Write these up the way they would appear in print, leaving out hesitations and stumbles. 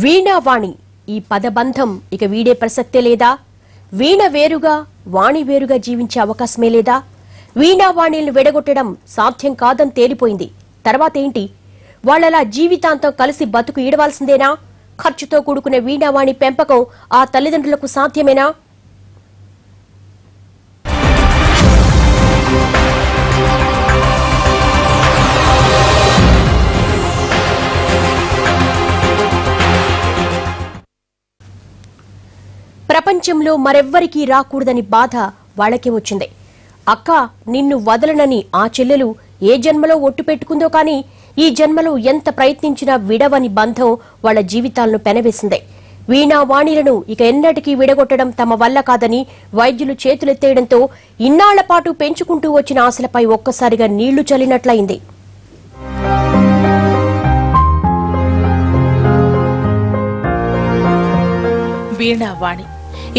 వీణావాణి ఈ పదబంధం ఇక వీడే ప్రసక్తే లేదా? వీణ వేరుగా వాణి వేరుగా జీవించే అవకాశమే లేదా? వీణావాణిలను విడగొట్టడం సాధ్యం కాదని తేలిపోయింది. తర్వాత ఏంటి? వాళ్ళలా జీవితాంతం కలిసి బతుకు ఈడవాల్సిందేనా? ఖర్చుతో కూడుకునే వీణావాణి పెంపకం ఆ తల్లిదండ్రులకు సాధ్యమేనా? ప్రపంచంలో మరెవ్వరికీ రాకూడదని బాధ వాళ్ళకే వచ్చింది. అక్క నిన్ను వదలనని ఆ చెల్లెలు ఏ జన్మలో ఒట్టు పెట్టుకుందో కానీ ఈ జన్మలో ఎంత ప్రయత్నించినా విడవని బంధం వాళ్ళ జీవితాలను పెనవేసింది. వీణావాణిలను ఇక ఎన్నటికీ విడగొట్టడం తమ వల్ల కాదని వైద్యులు చేతులెత్తేయడంతో ఇన్నాళ్ల పాటు పెంచుకుంటూ వచ్చిన ఆశలపై ఒక్కసారిగా నీళ్లు చల్లినట్లయింది. వీణావాణి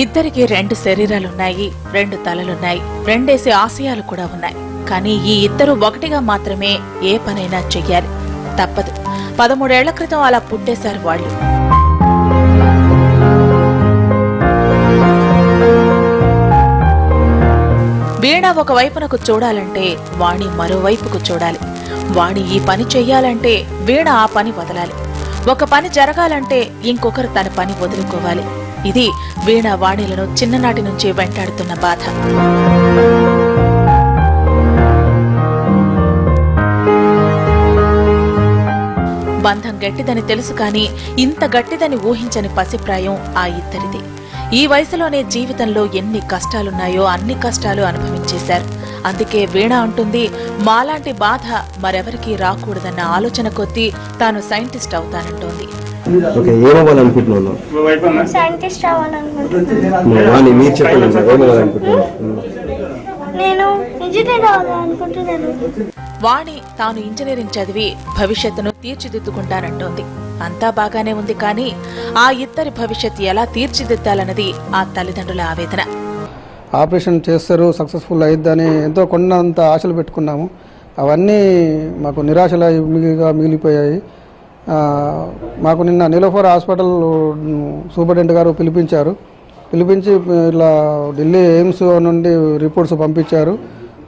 ఇద్దరికి రెండు శరీరాలున్నాయి, రెండు తలలున్నాయి, రెండేసి ఆశయాలు కూడా ఉన్నాయి. కానీ ఈ ఇద్దరు ఒకటిగా మాత్రమే ఏ పనైనా చెయ్యాలి. తప్పదు. 13 ఏళ్ల క్రితం అలా పుట్టేశారు వాళ్ళు. వీణ ఒకవైపునకు చూడాలంటే వాణి మరోవైపుకు చూడాలి. వాణి ఈ పని చెయ్యాలంటే వీణ ఆ పని వదలాలి. ఒక పని జరగాలంటే ఇంకొకరు తన పని వదులుకోవాలి. ఇది వీణావాణిలను చిన్ననాటి నుంచి వెంటాడుతున్న బాధ. బంధం గట్టిదని తెలుసు కానీ ఇంత గట్టిదని ఊహించని పసిప్రాయం ఆ ఇద్దరిది. ఈ వయసులోనే జీవితంలో ఎన్ని కష్టాలున్నాయో అన్ని కష్టాలు అనుభవించేశారు. అందుకే వీణ అంటుంది, మాలాంటి బాధ మరెవరికీ రాకూడదన్న ఆలోచన కొద్దీ తాను సైంటిస్ట్ అవుతానంటోంది. వాణి తాను ఇంజనీరింగ్ చదివి భవిష్యత్తును తీర్చిదిద్దుకుంటానంటోంది. అంతా బాగానే ఉంది కానీ ఆ ఇద్దరి భవిష్యత్ ఎలా తీర్చిదిద్దాలన్నది ఆ తల్లిదండ్రుల ఆవేదన. ఆపరేషన్ చేస్తారు, సక్సెస్ఫుల్ అయిద్దని ఎంతో కొండంత ఆశలు పెట్టుకున్నాము. అవన్నీ మాకు నిరాశలుగా మిగిలిపోయాయి. మాకు నిన్న నీలోఫర్ హాస్పిటల్ సూపరింటెండెంట్ గారు పిలిపించి ఇలా ఢిల్లీ ఎయిమ్స్ నుండి రిపోర్ట్స్ పంపించారు.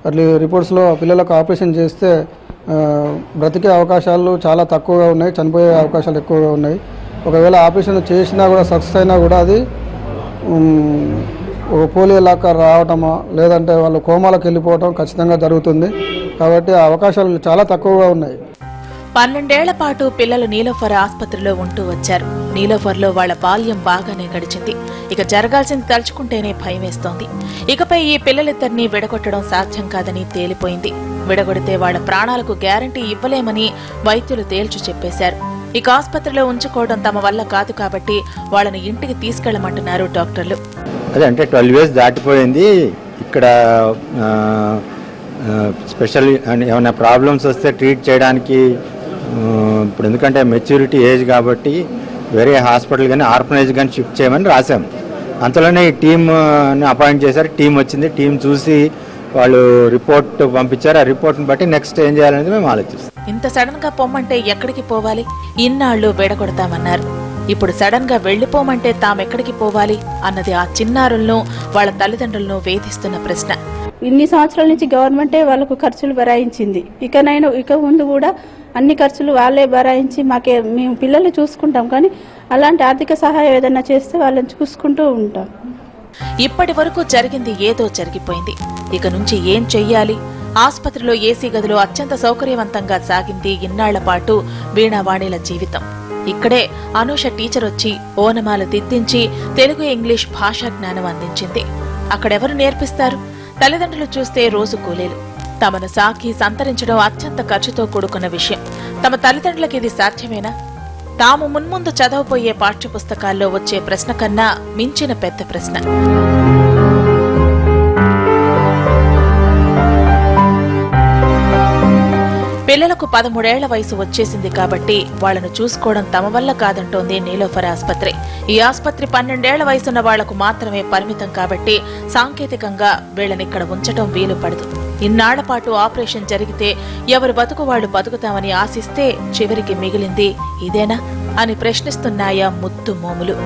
అట్లా రిపోర్ట్స్లో పిల్లలకు ఆపరేషన్ చేస్తే బ్రతికే అవకాశాలు చాలా తక్కువగా ఉన్నాయి, చనిపోయే అవకాశాలు ఎక్కువగా ఉన్నాయి. ఒకవేళ ఆపరేషన్ చేసినా కూడా సక్సెస్ అయినా కూడా అది పోలియో లాగా రావటమా లేదంటే వాళ్ళు కోమాలకు వెళ్ళిపోవటం ఖచ్చితంగా జరుగుతుంది. కాబట్టి ఆ అవకాశాలు చాలా తక్కువగా ఉన్నాయి. 12 ఏళ్ల పాటు పిల్లలు నీలోఫర్ ఆసుపత్రిలో ఉంటూ వచ్చారు. నీలోఫర్లో వాళ్ల బాల్యం బాగానే గడిచింది. ఇక జరగాల్సింది తలుచుకుంటేనే భయం వేస్తోంది. ఇకపై ఈ పిల్లలిద్దరినీ విడగొట్టడం సాధ్యం కాదని తేలిపోయింది. విడగొడితే వాళ్ల ప్రాణాలకు గ్యారంటీ ఇవ్వలేమని వైద్యులు తేల్చి చెప్పేశారు. ఇక ఆసుపత్రిలో ఉంచుకోవడం తమ వల్ల కాదు కాబట్టి వాళ్ళని ఇంటికి తీసుకెళ్లమంటున్నారు డాక్టర్లు. అదే అంటే 12 years దాటిపోయింది. ఇక్కడ స్పెషల్ ఏమైనా ప్రాబ్లమ్స్ వస్తే ట్రీట్ చేయడానికి ఇప్పుడు ఎందుకంటే మెచ్యూరిటీ ఏజ్ కాబట్టి వేరే హాస్పిటల్ కానీ ఆర్ఫనైజ్ కానీ షిఫ్ట్ చేయమని రాశాం. అంతలోనే ఈ టీమ్ని అపాయింట్ చేశారు. టీం వచ్చింది. టీం చూసి వాళ్ళు రిపోర్ట్ పంపించారు. ఆ రిపోర్ట్ని బట్టి నెక్స్ట్ ఏం చేయాలనేది మేము ఆలోచిస్తాం. ఇంత సడన్ గా పొమ్మంటే ఎక్కడికి పోవాలి? ఇన్నాళ్లు విడగొడతామన్నారు. ఇప్పుడు సడన్ గా వెళ్లిపోమంటే తామెక్కడికి పోవాలి అన్నది ఆ చిన్నారులను వాళ్ళ తల్లిదండ్రులను వేధిస్తున్న ప్రశ్న. ఇన్ని సంవత్సరాల నుంచి గవర్నమెంటే వాళ్ళకు ఖర్చులు భరాయించింది. ఇక ముందు కూడా అన్ని ఖర్చులు వాళ్ళే భరాయించి మేము పిల్లల్ని చూసుకుంటాం. కానీ అలాంటి ఆర్థిక సహాయం ఏదైనా చేస్తే వాళ్ళని చూసుకుంటూ ఉంటాం. ఇప్పటి వరకు జరిగింది ఏదో జరిగిపోయింది. ఇక నుంచి ఏం చెయ్యాలి? ఆసుపత్రిలో ఏసీ గదిలో అత్యంత సౌకర్యవంతంగా సాగింది ఇన్నాళ్ల పాటు వీణావాణిల జీవితం. ఇక్కడే అనూష టీచర్ వచ్చి ఓనమాలు దిద్దించి తెలుగు ఇంగ్లీష్ భాషా జ్ఞానం అందించింది. అక్కడెవరు నేర్పిస్తారు? తల్లిదండ్రులు చూస్తే రోజు కూలీలు. తమను సాకి సంతరించడం అత్యంత ఖర్చుతో కూడుకున్న విషయం. తమ తల్లిదండ్రులకి ఇది సాధ్యమేనా? తాము మున్ముందు చదవబోయే పాఠ్యపుస్తకాల్లో వచ్చే ప్రశ్న కన్నా మించిన పెద్ద ప్రశ్న. పిల్లలకు 13 ఏళ్ల వయసు వచ్చేసింది కాబట్టి వాళ్లను చూసుకోవడం తమ వల్ల కాదంటోంది నీలోఫర్ ఆసుపత్రి. ఈ ఆసుపత్రి 12 ఏళ్ల వయసున్న వాళ్లకు మాత్రమే పరిమితం కాబట్టి సాంకేతికంగా వీళ్లనిక్కడ ఉంచడం వీలు పడదు. ఇన్నాళ్ల పాటు ఆపరేషన్ జరిగితే ఎవరు బతుకు వాళ్లు బతుకుతామని ఆశిస్తే చివరికి మిగిలింది ఇదేనా అని ప్రశ్నిస్తున్నాయా ముత్తు మోములు.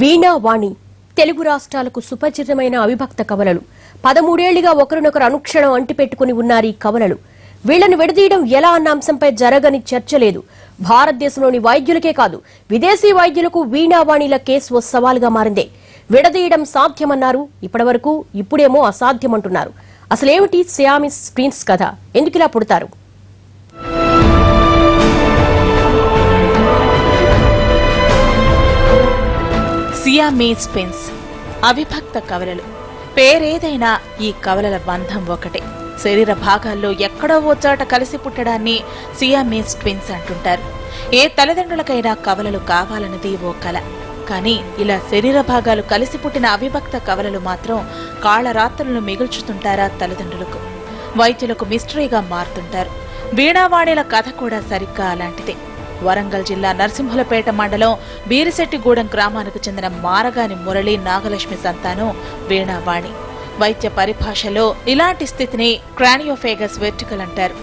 వీణా వాణి తెలుగు రాష్ట్రాలకు సుపరిచితమైన అవిభక్త కవలలు. 13 ఏళ్లుగా ఒకరినొకరు అనుక్షణం అంటిపెట్టుకుని ఉన్నారు ఈ కవలలు. వీళ్లను విడదీయడం ఎలా అన్న అంశంపై జరగని చర్చ లేదు. భారతదేశంలోని వైద్యులకే కాదు, విదేశీ వైద్యులకు వీణావాణిల కేసు ఓ సవాలుగా మారిందే. విడదీయడం సాధ్యమన్నారు ఇప్పటివరకు, ఇప్పుడేమో అసాధ్యమంటున్నారు. అసలేమిటి సియామిస్ ట్విన్స్ కథ? ఎందుకిలా పుడతారు? Siamese twins అవిభక్త కవలలు. పేరేదైనా ఈ కవలల బంధం ఒకటే. శరీర భాగాల్లో ఎక్కడో ఓ చోట కలిసి పుట్టడాన్ని సియామీస్ ట్విన్స్ అంటుంటారు. ఏ తల్లిదండ్రులకైనా కవలలు కావాలన్నది ఓ కల. కానీ ఇలా శరీర భాగాలు కలిసి పుట్టిన అవిభక్త కవలలు మాత్రం కాళ్లరాత్రులను మిగుల్చుతుంటారా తల్లిదండ్రులకు. వైద్యులకు మిస్టరీగా మారుతుంటారు. వీణావాణిల కథ కూడా సరిగ్గా అలాంటిదే. వరంగల్ జిల్లా నరసింహులపేట మండలం బీరిశెట్టిగూడెం గ్రామానికి చెందిన మారగాని మురళి నాగలక్ష్మి సంతానం వీణావాణి. వైద్య పరిభాషలో ఇలాంటి స్థితిని క్రానియోఫేగస్ వెర్టికల్ అంటారు.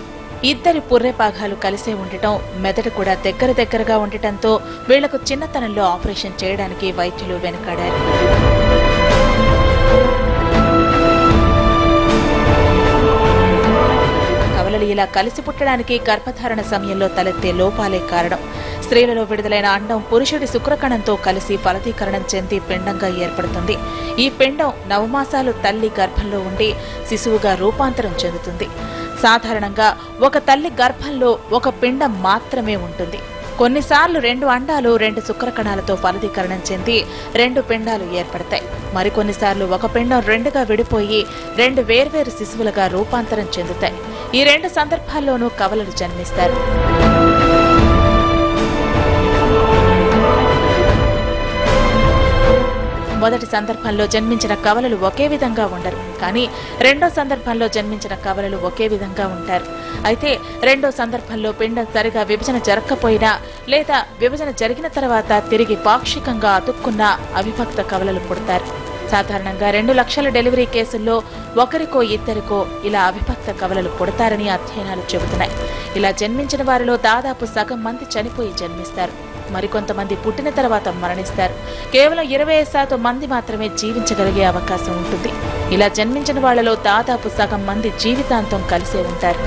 ఇద్దరి పుర్రె భాగాలు కలిసే ఉండటం, మెదడు కూడా దగ్గరగా ఉండటంతో వీళ్లకు చిన్నతనంలో ఆపరేషన్ చేయడానికి వైద్యులు వెనుకాడారు. కవలలు ఇలా కలిసి పుట్టడానికి గర్భధారణ సమయంలో తలెత్తే లోపాలే కారణం. స్త్రీలలో విడుదలైన అండం పురుషుడి శుక్రకణంతో కలిసి ఫలదీకరణం చెంది పిండంగా ఏర్పడుతుంది. ఈ పిండం నవమాసాలు తల్లి గర్భంలో ఉండి శిశువుగా రూపాంతరం చెందుతుంది. సాధారణంగా ఒక తల్లి గర్భంలో ఒక పిండం మాత్రమే ఉంటుంది. కొన్నిసార్లు 2 అండాలు 2 శుక్రకణాలతో ఫలదీకరణం చెంది 2 పిండాలు ఏర్పడతాయి. మరికొన్నిసార్లు ఒక పిండం 2గా విడిపోయి 2 వేర్వేరు శిశువులుగా రూపాంతరం చెందుతాయి. ఈ 2 సందర్భాల్లోనూ కవలలు జన్మిస్తారు. మొదటి సందర్భంలో జన్మించిన కవలలు ఒకే విధంగా ఉండరు. కానీ రెండో సందర్భంలో జన్మించిన కవలలు ఒకే విధంగా ఉంటారు. అయితే రెండో సందర్భంలో పిండం సరిగా విభజన జరగకపోయినా లేదా విభజన జరిగిన తర్వాత తిరిగి పాక్షికంగా అతుక్కున్న అవిభక్త కవలలు పుడతారు. సాధారణంగా 2 లక్షల డెలివరీ కేసుల్లో ఒకరికో ఇద్దరికో ఇలా అవిభక్త కవలలు పుడతారని అధ్యయనాలు చెబుతున్నాయి. ఇలా జన్మించిన వారిలో దాదాపు సగం మంది చనిపోయి జన్మిస్తారు. మరికొంతమంది పుట్టిన తర్వాత మరణిస్తారు. కేవలం 25% మంది మాత్రమే జీవించగలిగే అవకాశం ఉంటుంది. ఇలా జన్మించిన వాళ్లలో దాదాపు సగం మంది జీవితాంతం కలిసే ఉంటారు.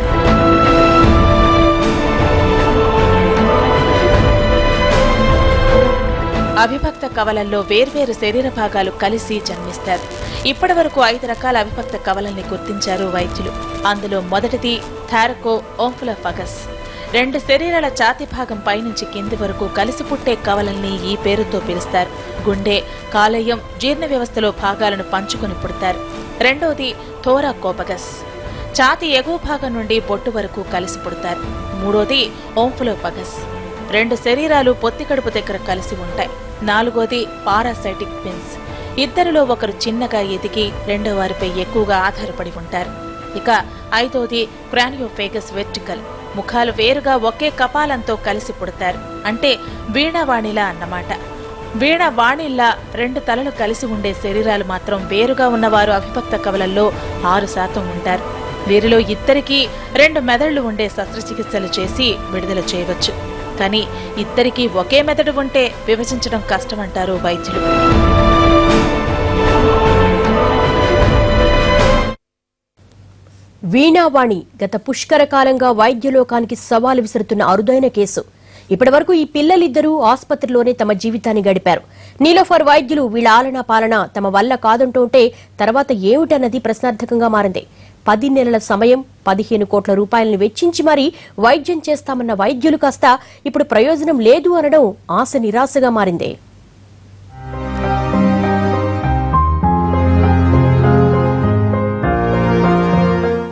అవిభక్త కవలల్లో వేర్వేరు శరీర భాగాలు కలిసి జన్మిస్తారు. ఇప్పటి వరకు 5 రకాల అవిభక్త కవలల్ని గుర్తించారు వైద్యులు. అందులో మొదటిది థారకో ఓంఫులోఫాగస్. 2 శరీరాల ఛాతీ భాగం పైనుంచి కింది వరకు కలిసి పుట్టే కవలల్ని ఈ పేరుతో పిలుస్తారు. గుండె, కాలేయం, జీర్ణ వ్యవస్థలో భాగాలను పంచుకుని పుడతారు. రెండోది థోరాకోపగస్. ఛాతీ ఎగువ భాగం నుండి బొట్టు వరకు కలిసి పుడతారు. మూడోది ఓంఫులోఫాగస్. 2 శరీరాలు పొత్తికడుపు దగ్గర కలిసి ఉంటాయి. నాలుగోది పారాసైటిక్ ట్విన్స్. ఇద్దరిలో ఒకరు చిన్నగా ఎదిగి రెండో వారిపై ఎక్కువగా ఆధారపడి ఉంటారు. ఇక ఐదోది క్రానియోఫేగస్ వెర్టికల్. ముఖాలు వేరుగా ఒకే కపాలంతో కలిసి పుడతారు. అంటే వీణావాణిలా అన్నమాట. వీణావాణిల్లా 2 తలలు కలిసి ఉండే శరీరాలు మాత్రం వేరుగా ఉన్నవారు అవిభక్త కవలల్లో 6% ఉంటారు. వీరిలో ఇద్దరికీ 2 మెదళ్లు ఉండే శస్త్రచికిత్సలు చేసి విడుదల చేయవచ్చు. కానీ ఇద్దరికీ ఒకే మెదడు ఉంటే విభజించడం కష్టమంటారు వైద్యులు. వీణావాణి గత పుష్కర కాలంగా వైద్యలోకానికి సవాలు విసురుతున్న అరుదైన కేసు. ఇప్పటివరకు ఈ పిల్లలిద్దరూ ఆసుపత్రిలోనే తమ జీవితాన్ని గడిపారు. నీలోఫర్ వైద్యులు వీళ్ల ఆలనా పాలన తమ వల్ల కాదంటుంటే తర్వాత ఏమిటన్నది ప్రశ్నార్థకంగా మారింది. 10 నెలల సమయం, 15 కోట్ల రూపాయలను వెచ్చించి మరీ వైద్యం చేస్తామన్న వైద్యులు కాస్త ఇప్పుడు ప్రయోజనం లేదు అనడం ఆశ నిరాశగా మారింది.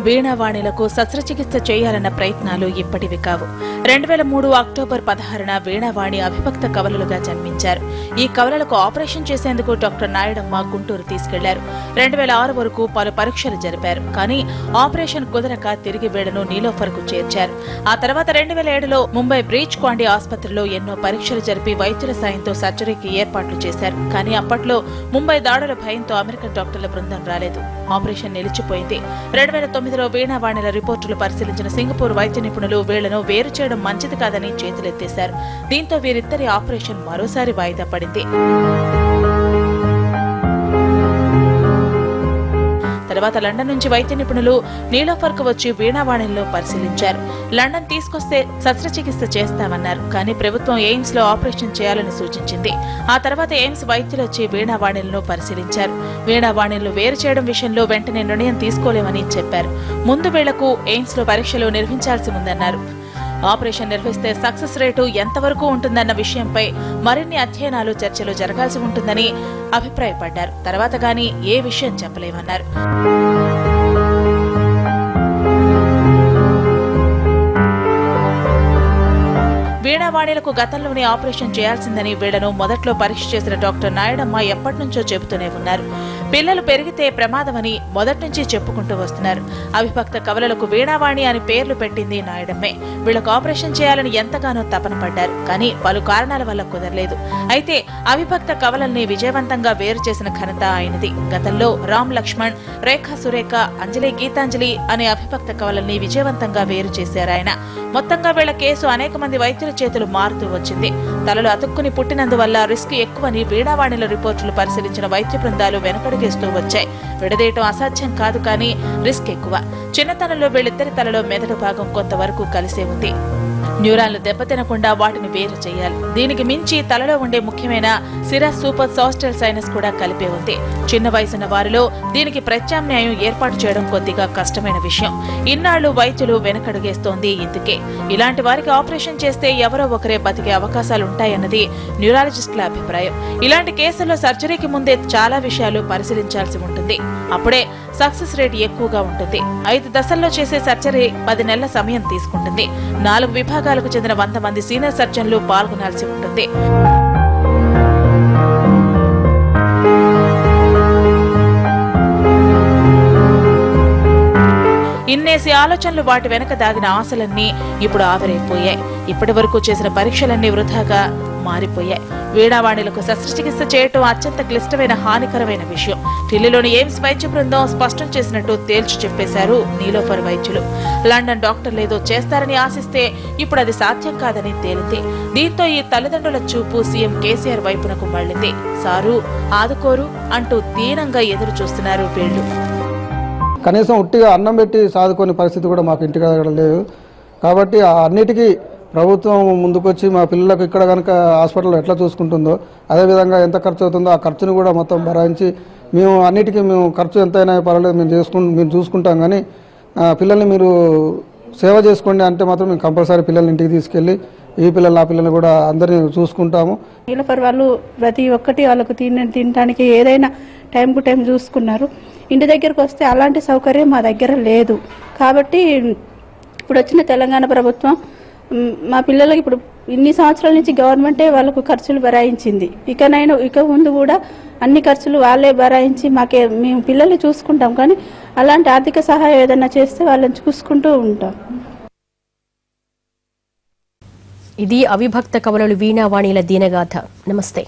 వీణావాణిలకు శస్త్రచికిత్స చేయాలన్న ప్రయత్నాలు ఇప్పటివి కావు. 2003 అక్టోబర్ 16న వీణావాణి అవిభక్త కవలలుగా జన్మించారు. ఈ కవలలకు ఆపరేషన్ చేసేందుకు డాక్టర్ నాయుడమ్మ గుంటూరు తీసుకెళ్లారు. 2006 వరకు పలు పరీక్షలు జరిపారు. కానీ ఆపరేషన్ కుదరక తిరిగి వీళ్లను నీలోఫర్కు చేర్చారు. ఆ తర్వాత 2007లో ముంబై బ్రీచ్ క్వాండీ ఆసుపత్రిలో ఎన్నో పరీక్షలు జరిపి వైద్యుల సాయంతో సర్జరీకి ఏర్పాట్లు చేశారు. కానీ అప్పట్లో ముంబై దాడుల భయంతో అమెరికన్ డాక్టర్ల బృందం రాలేదు. ఆపరేషన్ నిలిచిపోయింది. 2009లో వీణావాణిల రిపోర్టులు పరిశీలించిన సింగపూర్ వైద్య నిపుణులు వీళ్లను వేరు చేయడం మంచిది కాదని చేతులెత్తేశారు. దీంతో వీరిద్దరి ఆపరేషన్ మరోసారి వాయిదా పడింది. తర్వాత లండన్ నుంచి వైద్య నిపుణులు నీలోఫర్కు వచ్చి వీణావాణిలో పరిశీలించారు. లండన్ తీసుకొస్తే శస్త్రచికిత్స చేస్తామన్నారు. కానీ ప్రభుత్వం ఎయిమ్స్ లో ఆపరేషన్ చేయాలని సూచించింది. ఆ తర్వాత ఎయిమ్స్ వైద్యులు వచ్చి వీణావాణిలను పరిశీలించారు. వీణావాణిలను వేరు చేయడం విషయంలో వెంటనే నిర్ణయం తీసుకోలేమని చెప్పారు. ముందు వీళ్లకు ఎయిమ్స్ లో పరీక్షలు నిర్వహించాల్సి ఉందన్నారు. ఆపరేషన్ నిర్వహిస్తే సక్సెస్ రేటు ఎంతవరకు ఉంటుందన్న విషయంపై మరిన్ని అధ్యయనాలు చర్చలు జరగాల్సి ఉంటుందని అభిప్రాయపడ్డారు. తర్వాత గానీ ఏ విషయం చెప్పలేమన్నారు. వీణావాణిలకు గతంలోనే ఆపరేషన్ చేయాల్సిందని వీళ్లను మొదట్లో పరీక్ష చేసిన డాక్టర్ నాయుడమ్మ ఎప్పటినుంచో చెబుతూనే ఉన్నారు. పిల్లలు పెరిగితే ప్రమాదమని మొదటి నుంచి చెప్పుకుంటూ వస్తున్నారు. అవిభక్త కవలలకు వీణావాణి అని పేర్లు పెట్టింది నాయుడమ్మే. వీళ్లకు ఆపరేషన్ చేయాలని ఎంతగానో తపన పడ్డారు. కానీ పలు కారణాల వల్ల కుదరలేదు. అయితే అవిభక్త కవలల్ని విజయవంతంగా వేరు చేసిన ఘనత ఆయనది. గతంలో రామ్ లక్ష్మణ్, రేఖా సురేఖ, అంజలి గీతాంజలి అనే అవిభక్త కవలల్ని విజయవంతంగా వేరు చేశారు ఆయన. మొత్తంగా వీళ్ల కేసు అనేక మంది వైద్యుల చేతులు మారుతూ వచ్చింది. తలలు అతుక్కుని పుట్టినందువల్ల రిస్క్ ఎక్కువని వీణావాణిల రిపోర్టులు పరిశీలించిన వైద్య బృందాలు వెనకడుగేస్తూ వచ్చాయి. విడదీయటం అసాధ్యం కాదు, కానీ రిస్క్ ఎక్కువ. చిన్నతనంలో వీళ్ళిద్దరి తలలో మెదడు భాగం కొంతవరకు కలిసే ఉంది. న్యూరాన్లు దెబ్బతినకుండా వాటిని వేరు చేయాలి. దీనికి మించి తలలో ఉండే ముఖ్యమైన సిరస్ సూపర్ సాస్టల్ సైనస్ కూడా కలిపే ఉంది. చిన్న వయసున్న వారిలో దీనికి ప్రత్యామ్నాయం ఏర్పాటు చేయడం కొద్దిగా కష్టమైన విషయం. ఇన్నాళ్లు వైద్యులు వెనకడుగేస్తోంది ఇందుకే. ఇలాంటి వారికి ఆపరేషన్ చేస్తే ఎవరో ఒకరే బతికే అవకాశాలుంటాయన్నది న్యూరాలజిస్టుల అభిప్రాయం. ఇలాంటి కేసుల్లో సర్జరీకి ముందే చాలా విషయాలు పరిశీలించాల్సి ఉంటుంది. అప్పుడే సక్సెస్ రేట్ ఎక్కువగా ఉంటుంది. 5 దశల్లో చేసే సర్జరీ 10 నెలల సమయం తీసుకుంటుంది. 4 విభాగాలకు చెందిన 100 మంది సీనియర్ సర్జన్లు పాల్గొనాల్సి ఉంటుంది. ఇన్నేసి ఆలోచనలు, వాటి వెనక దాగిన ఆశలన్నీ ఇప్పుడు ఆవిరైపోయాయి. ఇప్పటి వరకు చేసిన పరీక్షలన్నీ వృధాగా మారిపోయాయి. వీణావాణిలకు శస్త్రచికిత్స చేయటం అత్యంత క్లిష్టమైన, హానికరమైన విషయం. ఢిల్లీలోని ఎయిమ్స్ వైద్య బృందం స్పష్టం చేసినట్టు తేల్చి చెప్పేశారు నీలోఫర్ వైద్యులు. లండన్ డాక్టర్లేదో చేస్తారని ఆశిస్తే ఇప్పుడు అది సాధ్యం కాదని తేలింది. దీంతో ఈ తల్లిదండ్రుల చూపు సీఎం కేసీఆర్ వైపునకు మళ్లింది. సారు ఆదుకోరు అంటూ దీనంగా ఎదురు చూస్తున్నారు వీళ్లు. కనీసం ఉట్టిగా అన్నం పెట్టి సాదుకునే పరిస్థితి కూడా మాకు ఇంటికి లేదు. కాబట్టి అన్నిటికీ ప్రభుత్వం ముందుకొచ్చి మా పిల్లలకు ఇక్కడ కనుక హాస్పిటల్లో ఎట్లా చూసుకుంటుందో, అదేవిధంగా ఎంత ఖర్చు అవుతుందో ఆ ఖర్చును కూడా మొత్తం భరాయించి మేము అన్నిటికీ ఖర్చు ఎంతైనా పర్వాలేదు మేము చూసుకుంటాం, కానీ పిల్లల్ని మీరు సేవ చేసుకోండి అంటే మాత్రం మేము కంపల్సరీ పిల్లల్ని ఇంటికి తీసుకెళ్ళి ఈ పిల్లలు ఆ పిల్లల్ని కూడా అందరినీ చూసుకుంటాము. నీలోఫర్ వాళ్ళు ప్రతి ఒక్కటి వాళ్ళకు తినడానికి ఏదైనా టైం టు టైం చూసుకున్నారు. ఇంటి దగ్గరకు వస్తే అలాంటి సౌకర్యం మా దగ్గర లేదు. కాబట్టి ఇప్పుడు వచ్చిన తెలంగాణ ప్రభుత్వం మా పిల్లలకి ఇప్పుడు ఇన్ని సంవత్సరాల నుంచి గవర్నమెంటే వాళ్ళకు ఖర్చులు భరాయించింది. ఇక ముందు కూడా అన్ని ఖర్చులు వాళ్ళే భరాయించి మేము పిల్లల్ని చూసుకుంటాం. కానీ అలాంటి ఆర్థిక సహాయం ఏదైనా చేస్తే వాళ్ళని చూసుకుంటూ ఉంటాం. ఇది అవిభక్త కవలలు వీణావాణిల దీనగాథ. నమస్తే.